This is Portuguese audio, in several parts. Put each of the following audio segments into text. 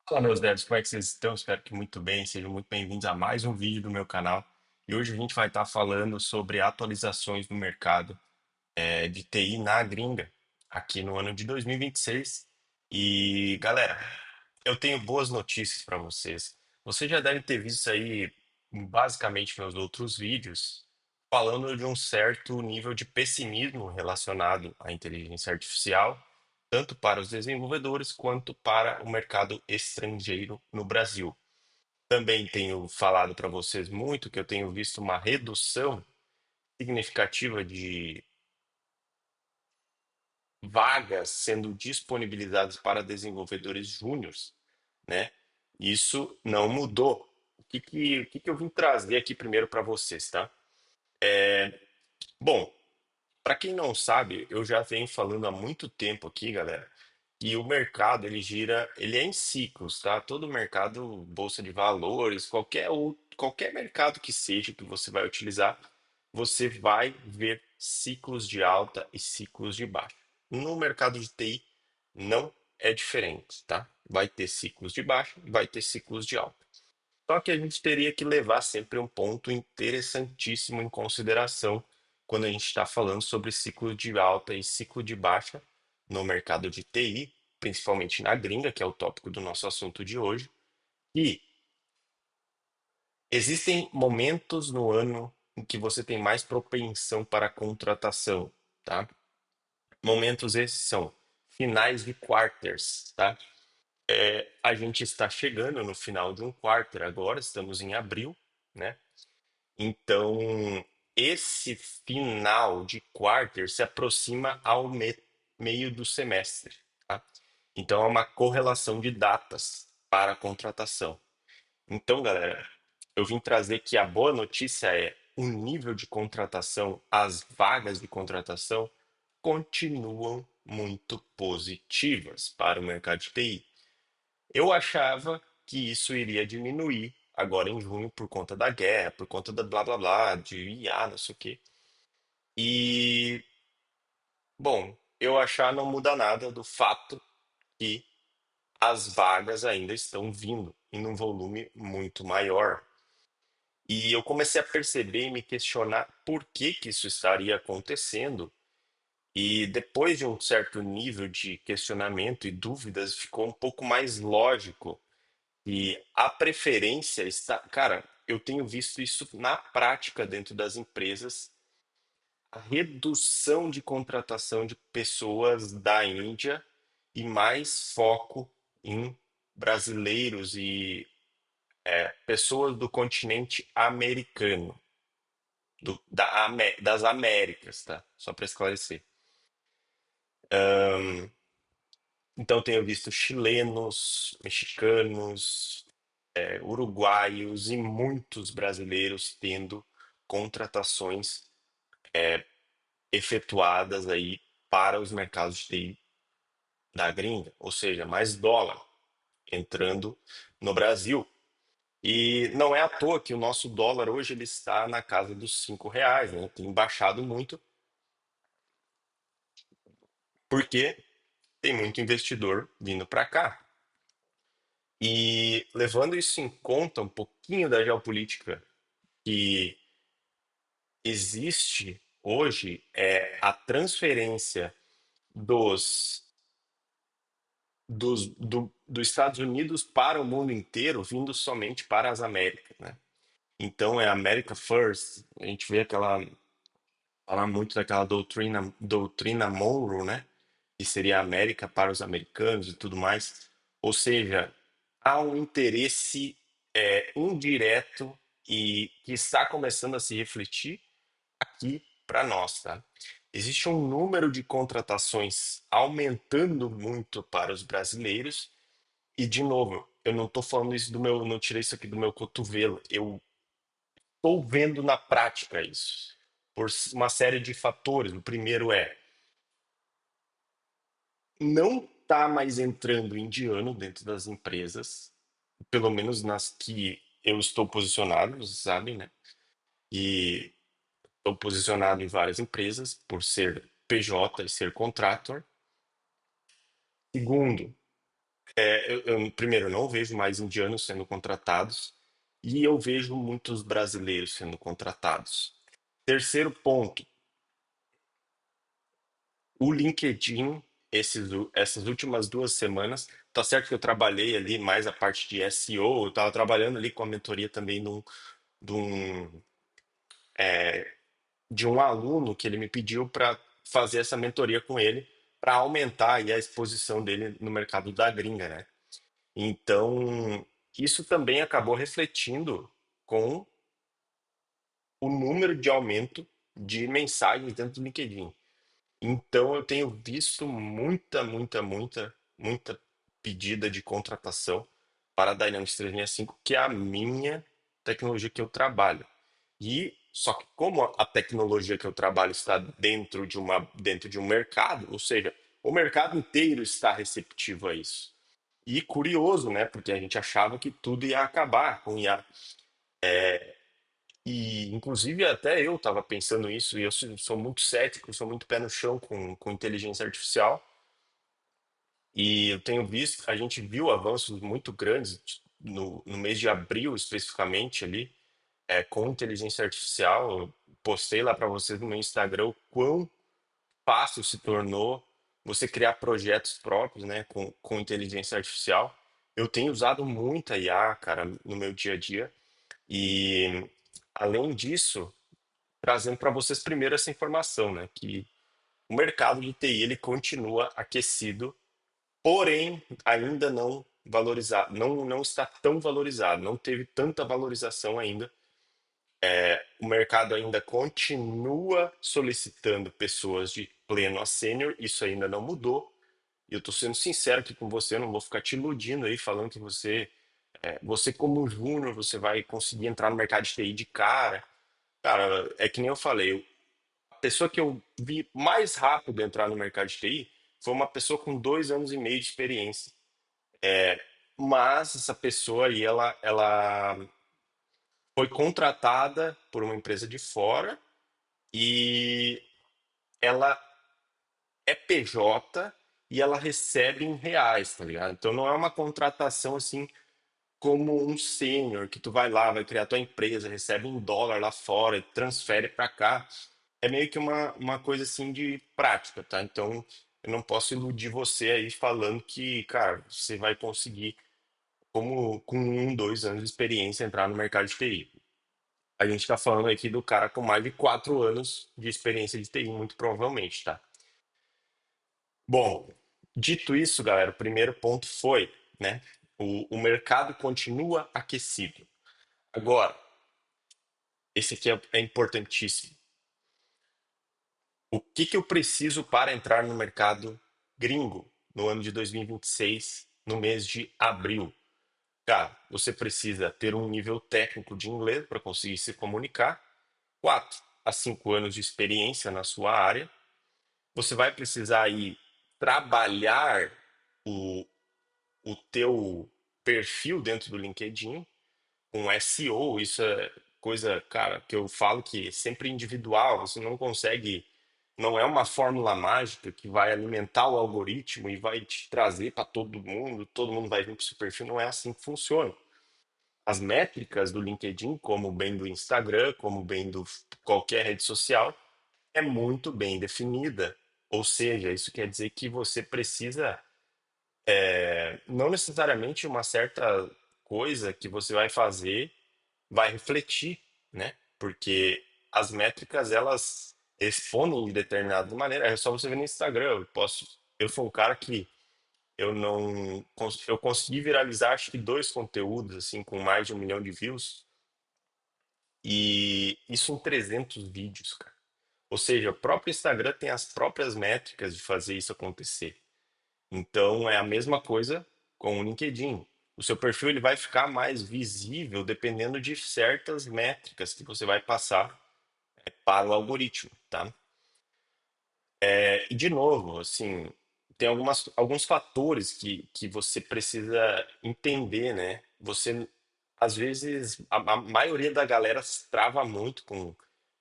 Fala, meus devs, como é que vocês estão? Espero que muito bem. Sejam muito bem-vindos a mais um vídeo do meu canal. E hoje a gente vai estar falando sobre atualizações no mercado de TI na gringa, aqui no ano de 2026. E, galera, eu tenho boas notícias para vocês. Vocês já devem ter visto aí, basicamente, meus outros vídeos, falando de um certo nível de pessimismo relacionado à inteligência artificial, tanto para os desenvolvedores quanto para o mercado estrangeiro no Brasil. Também tenho falado para vocês muito que eu tenho visto uma redução significativa de vagas sendo disponibilizadas para desenvolvedores júniores, né? Isso não mudou. O que que eu vim trazer aqui primeiro para vocês, tá? Bom, para quem não sabe, eu já venho falando há muito tempo aqui, galera, que o mercado ele gira, ele é em ciclos, tá? Todo mercado, bolsa de valores, qualquer mercado que seja que você vai utilizar, você vai ver ciclos de alta e ciclos de baixa. No mercado de TI não é diferente, tá? Vai ter ciclos de baixa, vai ter ciclos de alta. Só que a gente teria que levar sempre um ponto interessantíssimo em consideração quando a gente está falando sobre ciclo de alta e ciclo de baixa no mercado de TI, principalmente na gringa, que é o tópico do nosso assunto de hoje. E existem momentos no ano em que você tem mais propensão para contratação, tá? Momentos esses são finais de quarters, tá? A gente está chegando no final de um quarter agora, estamos em abril, né? Então, esse final de quarter se aproxima ao meio do semestre, tá? Então, é uma correlação de datas para a contratação. Então, galera, eu vim trazer que a boa notícia é o nível de contratação, as vagas de contratação continuam muito positivas para o mercado de TI. Eu achava que isso iria diminuir agora em junho por conta da guerra, por conta da blá blá blá, de IA, não sei o quê. E, bom, eu achar não muda nada do fato que as vagas ainda estão vindo em um volume muito maior. E eu comecei a perceber e me questionar por que que isso estaria acontecendo. E depois de um certo nível de questionamento e dúvidas, ficou um pouco mais lógico. E a preferência está. Cara, eu tenho visto isso na prática dentro das empresas. A redução de contratação de pessoas da Índia e mais foco em brasileiros e pessoas do continente americano, das Américas, tá? Só para esclarecer. Então, tenho visto chilenos, mexicanos, uruguaios e muitos brasileiros tendo contratações efetuadas aí para os mercados de TI da gringa, ou seja, mais dólar entrando no Brasil. E não é à toa que o nosso dólar hoje ele está na casa dos R$ 5, né? Tem baixado muito, porque tem muito investidor vindo para cá. E levando isso em conta, um pouquinho da geopolítica que existe hoje é a transferência dos, dos Estados Unidos para o mundo inteiro, vindo somente para as Américas, né? Então é America First. A gente vê aquela falar muito daquela doutrina Monroe, né? Que seria a América para os americanos e tudo mais. Ou seja, há um interesse indireto e que está começando a se refletir aqui para nós, tá? Existe um número de contratações aumentando muito para os brasileiros e, de novo, eu não estou falando isso do meu, não tirei isso aqui do meu cotovelo. Eu estou vendo na prática isso por uma série de fatores. O primeiro é não tá mais entrando indiano dentro das empresas, pelo menos nas que eu estou posicionado, vocês sabem, né? E estou posicionado em várias empresas por ser PJ e ser contractor. Segundo, Primeiro, eu não vejo mais indianos sendo contratados e eu vejo muitos brasileiros sendo contratados. Terceiro ponto, o LinkedIn, essas últimas 2 semanas, tá certo que eu trabalhei ali mais a parte de SEO, eu estava trabalhando ali com a mentoria também de um, de um aluno que ele me pediu para fazer essa mentoria com ele, para aumentar aí a exposição dele no mercado da gringa, né? Então, isso também acabou refletindo com o número de aumento de mensagens dentro do LinkedIn. Então, eu tenho visto muita pedida de contratação para a Dynamics 365, que é a minha tecnologia que eu trabalho. E só que como a tecnologia que eu trabalho está dentro de um mercado, ou seja, o mercado inteiro está receptivo a isso. E curioso, né? Porque a gente achava que tudo ia acabar com IA. E, inclusive, até eu estava pensando isso, e eu sou muito cético, sou muito pé no chão com inteligência artificial. E eu tenho visto, a gente viu avanços muito grandes no mês de abril, especificamente, ali, com inteligência artificial. Eu postei lá para vocês no meu Instagram o quão fácil se tornou você criar projetos próprios, né, com inteligência artificial. Eu tenho usado muita IA, cara, no meu dia a dia. E, além disso, trazendo para vocês primeiro essa informação, né, que o mercado de TI ele continua aquecido, porém ainda não valorizado, não está tão valorizado, não teve tanta valorização ainda. O mercado ainda continua solicitando pessoas de pleno a sênior, isso ainda não mudou. E eu tô sendo sincero aqui com você, eu não vou ficar te iludindo aí falando que você como júnior, você vai conseguir entrar no mercado de TI de cara. Cara, é que nem eu falei, a pessoa que eu vi mais rápido entrar no mercado de TI foi uma pessoa com 2 anos e meio de experiência. Mas essa pessoa aí, ela foi contratada por uma empresa de fora e ela é PJ e ela recebe em reais, tá ligado? Então não é uma contratação assim como um sênior que tu vai lá, vai criar tua empresa, recebe em dólar lá fora e transfere para cá. É meio que uma coisa assim de prática, tá? Então eu não posso iludir você aí falando que, cara, você vai conseguir, como com 1, 2 anos de experiência, entrar no mercado de TI. A gente tá falando aqui do cara com mais de 4 anos de experiência de TI, muito provavelmente, tá? Bom, dito isso, galera, o primeiro ponto foi, né? O mercado continua aquecido. Agora, esse aqui é importantíssimo. O que que eu preciso para entrar no mercado gringo no ano de 2026, no mês de abril? Cara, você precisa ter um nível técnico de inglês para conseguir se comunicar, 4 a 5 anos de experiência na sua área. Você vai precisar aí trabalhar o, o teu perfil dentro do LinkedIn com SEO. Isso é coisa, cara, que eu falo que é sempre individual. Você não consegue, não é uma fórmula mágica que vai alimentar o algoritmo e vai te trazer para todo mundo vai vir para o seu perfil. Não é assim que funciona. As métricas do LinkedIn, como bem do Instagram, como bem do qualquer rede social, é muito bem definida. Ou seja, isso quer dizer que você precisa, não necessariamente uma certa coisa que você vai fazer vai refletir, né? Porque as métricas elas respondem de determinada maneira. É só você ver no Instagram. Eu sou um cara que eu consegui viralizar acho que 2 conteúdos assim com mais de 1 milhão de views e isso em 300 vídeos, cara. Ou seja, o próprio Instagram tem as próprias métricas de fazer isso acontecer. Então é a mesma coisa com o LinkedIn. O seu perfil ele vai ficar mais visível dependendo de certas métricas que você vai passar para o algoritmo, tá? E de novo, assim, tem alguns fatores que você precisa entender, né? Você, às vezes, a maioria da galera se trava muito com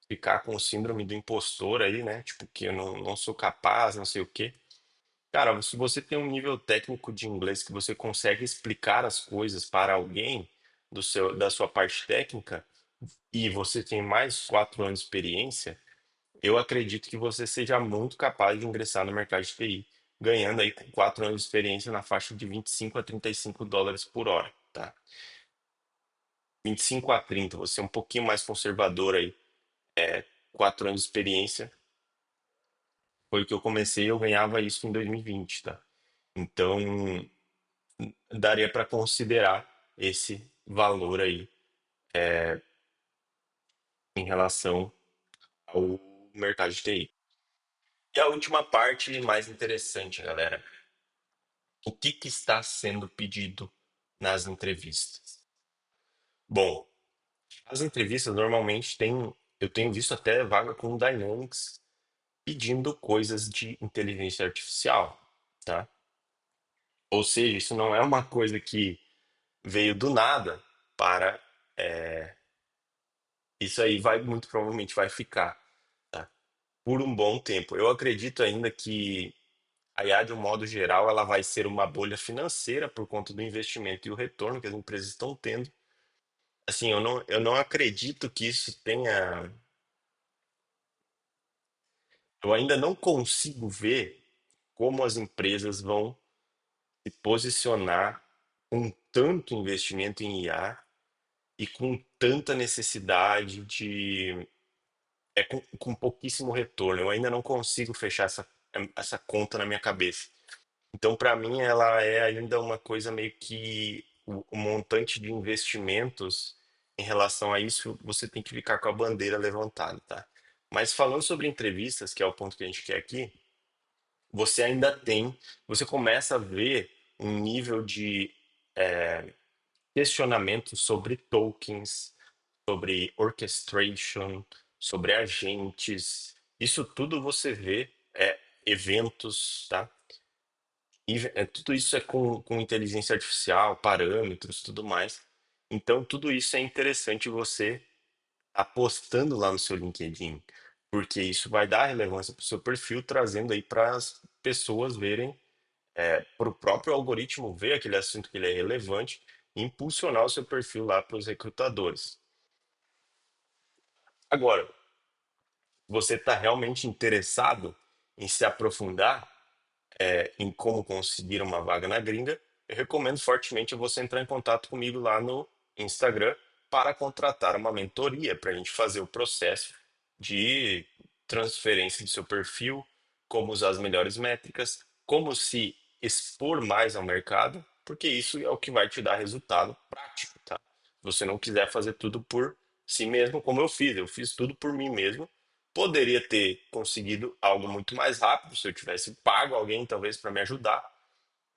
ficar com o síndrome do impostor aí, né? Tipo, que eu não sou capaz, não sei o quê. Cara, se você tem um nível técnico de inglês que você consegue explicar as coisas para alguém da sua parte técnica e você tem mais 4 anos de experiência, eu acredito que você seja muito capaz de ingressar no mercado de TI, ganhando aí com 4 anos de experiência na faixa de 25 a 35 dólares por hora, tá? 25 a 30, você é um pouquinho mais conservador aí, 4 anos de experiência, foi o que eu comecei, eu ganhava isso em 2020, tá? Então, daria para considerar esse valor aí em relação ao mercado de TI. E a última parte mais interessante, galera. O que que está sendo pedido nas entrevistas? Bom, as entrevistas normalmente têm, eu tenho visto até vaga com Dynamics pedindo coisas de inteligência artificial, tá? Ou seja, isso não é uma coisa que veio do nada para, isso aí vai muito provavelmente vai ficar, tá? Por um bom tempo. Eu acredito ainda que a IA, de um modo geral, ela vai ser uma bolha financeira por conta do investimento e o retorno que as empresas estão tendo. Assim, eu não acredito que isso tenha. Eu ainda não consigo ver como as empresas vão se posicionar com tanto investimento em IA e com tanta necessidade de. Com pouquíssimo retorno. Eu ainda não consigo fechar essa conta na minha cabeça. Então, para mim, ela é ainda uma coisa meio que o montante de investimentos em relação a isso, você tem que ficar com a bandeira levantada, tá? Mas falando sobre entrevistas, que é o ponto que a gente quer aqui, você ainda tem, você começa a ver um nível de questionamento sobre tokens, sobre orchestration, sobre agentes. Isso tudo você vê, eventos, tá? E tudo isso é com inteligência artificial, parâmetros, tudo mais. Então, tudo isso é interessante você apostando lá no seu LinkedIn, porque isso vai dar relevância para o seu perfil, trazendo aí para as pessoas verem, para o próprio algoritmo ver aquele assunto que ele é relevante e impulsionar o seu perfil lá para os recrutadores. Agora, você está realmente interessado em se aprofundar em como conseguir uma vaga na gringa, eu recomendo fortemente você entrar em contato comigo lá no Instagram para contratar uma mentoria para a gente fazer o processo de transferência do seu perfil, como usar as melhores métricas, como se expor mais ao mercado, porque isso é o que vai te dar resultado prático, tá? Se você não quiser fazer tudo por si mesmo, como eu fiz tudo por mim mesmo. Poderia ter conseguido algo muito mais rápido se eu tivesse pago alguém, talvez, para me ajudar,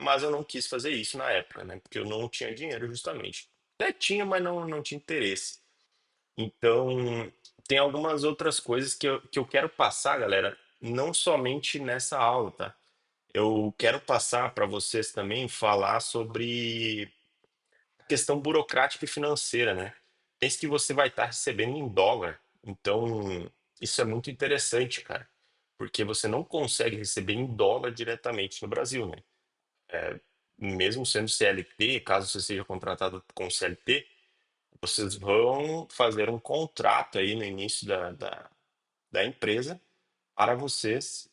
mas eu não quis fazer isso na época, né? Porque eu não tinha dinheiro, justamente. Até tinha, mas não tinha interesse. Então, tem algumas outras coisas que eu quero passar, galera, não somente nessa aula, tá? Eu quero passar para vocês também falar sobre questão burocrática e financeira, né? Pense que você vai estar recebendo em dólar. Então, isso é muito interessante, cara, porque você não consegue receber em dólar diretamente no Brasil, né? Mesmo sendo CLT, caso você seja contratado com CLT, vocês vão fazer um contrato aí no início da empresa para vocês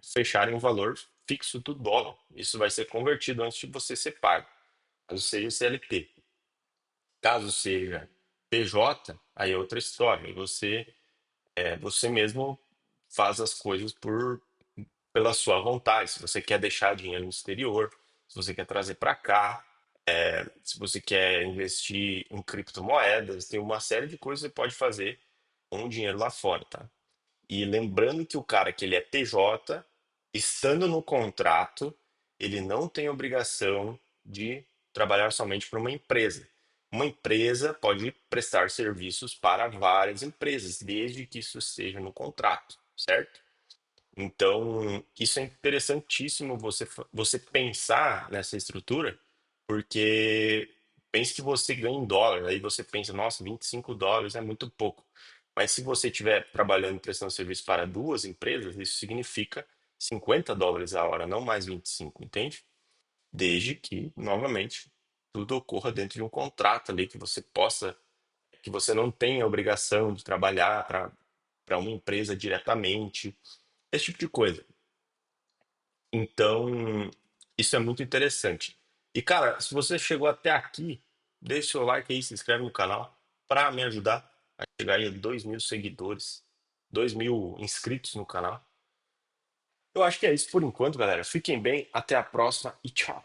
fecharem um valor fixo do dólar. Isso vai ser convertido antes de você ser pago, caso seja CLT. Caso seja PJ, aí é outra história. Você mesmo faz as coisas pela sua vontade. Se você quer deixar dinheiro no exterior, se você quer trazer para cá, se você quer investir em criptomoedas, tem uma série de coisas que você pode fazer com o dinheiro lá fora, tá? E lembrando que o cara que ele é PJ, estando no contrato, ele não tem obrigação de trabalhar somente para uma empresa. Uma empresa pode prestar serviços para várias empresas, desde que isso esteja no contrato, certo? Então, isso é interessantíssimo você pensar nessa estrutura, porque pense que você ganha em dólar, aí você pensa, nossa, 25 dólares é muito pouco. Mas se você estiver trabalhando em prestando serviço para duas empresas, isso significa US$ 50 a hora, não mais 25, entende? Desde que, novamente, tudo ocorra dentro de um contrato ali que você não tenha obrigação de trabalhar para uma empresa diretamente, esse tipo de coisa. Então, isso é muito interessante. E, cara, se você chegou até aqui, deixa o seu like aí, se inscreve no canal para me ajudar a chegar aí a 2.000 seguidores, 2.000 inscritos no canal. Eu acho que é isso por enquanto, galera. Fiquem bem, até a próxima e tchau.